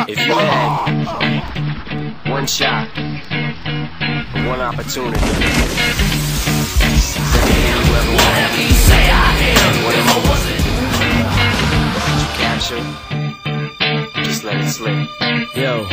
If you had one shot, one opportunity, whoever whatever you say I am, whatever you capture, just let it slip. Yo.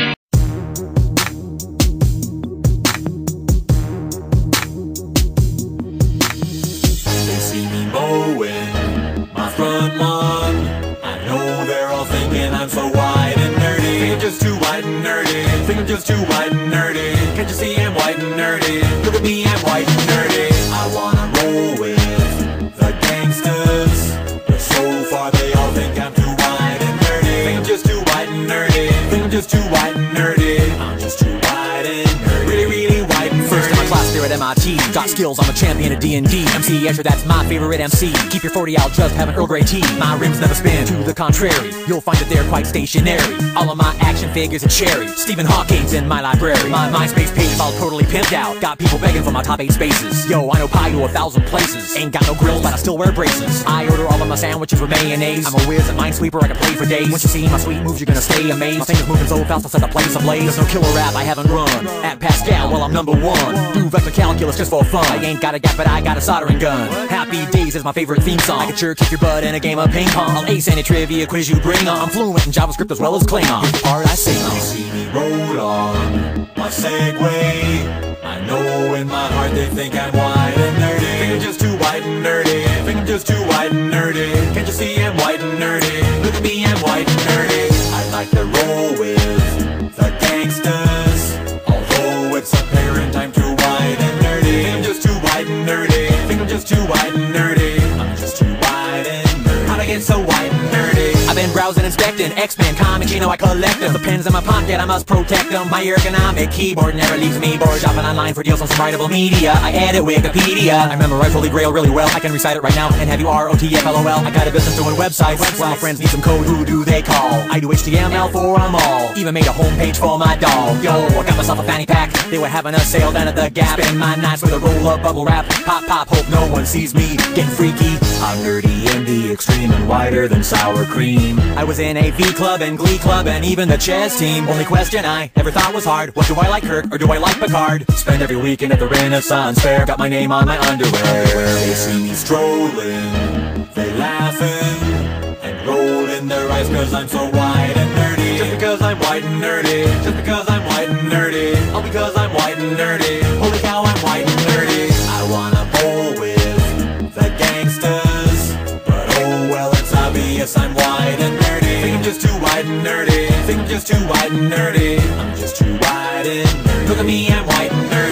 They see me mowing my front lawn. I know they're all thinking I'm so white and nerdy. Think I'm just too white and nerdy. Think I'm just too white and nerdy. Can't you see I'm white and nerdy? Look at me, I'm white and nerdy. I wanna roll with the gangsters, but so far they all think I'm too white and nerdy. Think I'm just too white and nerdy. Think I'm just too white and nerdy. I'm just too white and nerdy. Really, really white and nerdy. First in my class there at MIT. Got skills, I'm a champion at D&D. MC Escher, that's my favorite MC. Keep your 40 out, just have an Earl Grey tea. My rims never spin, to the contrary. You'll find that they're quite stationary. All of my action figures are cherry. Stephen Hawking's in my library. My MySpace page is all totally pimped out. Got people begging for my top 8 spaces. Yo, I know pie to 1,000 places. Ain't got no grills, but I still wear braces. I order all of my sandwiches with mayonnaise. I'm a whiz at Minesweeper, I can play for days. Once you see my sweet moves, you're gonna stay amazed. My fingers moving so fast, I'll set the place ablaze. There's no killer rap I haven't run. At Pascal, well, I'm number 1. Do vector calculus just for fun. I ain't got a gap, but I got a soldering gun. Happy Days is my favorite theme song. I can sure kick your butt in a game of ping pong. I'll ace any trivia quiz you bring on. I'm fluent in JavaScript as well as Klingon. Here's the part I sing on. They see me roll on my Segway. I know in my heart they think I'm white and nerdy. Think I'm just too white and nerdy. Think I'm just too white and nerdy. Can't you see I'm white and nerdy? Look at me, I'm white and nerdy. I like to roll with the gangsters, although it's apparent I'm too white and nerdy. Think I'm just too white and nerdy. Think I'm just too white and nerdy. I'm just too white and nerdy. How'd I get so white and nerdy? I've been browsing, inspecting X-Men comics, you know I collect them. The pens in my pocket, I must protect them. My ergonomic keyboard never leaves me bored. Shopping online for deals on some writable media. I edit Wikipedia. I memorize Holy Grail really well. I can recite it right now and have you ROTFLOL. I got a business doing websites. When my friends need some code, who do they call? I do HTML for them all. Even made a homepage for my dog. Yo, I got myself a fanny pack. They were having a sale down at the Gap. Spend my nights with a roll-up bubble wrap. Pop, pop, hope no one sees me getting freaky. I'm nerdy in the extreme and whiter than sour cream. I was in a V Club and Glee Club and even the chess team. Only question I ever thought was hard, what do I like, Kirk or do I like Picard? Spend every weekend at the Renaissance Fair. Got my name on my underwear. They see me strolling, they laughing and rolling their eyes cause I'm so white and nerdy. Just because I'm white and nerdy. Just because I'm white and nerdy. All because I'm white and nerdy. Holy cow, I'm white and nerdy. I wanna bowl with the gangsters, but oh well, it's obvious I'm white and nerdy. Think I'm just too white and nerdy. Think I'm just too white and nerdy. I'm just too white and nerdy. Look at me, I'm white and nerdy.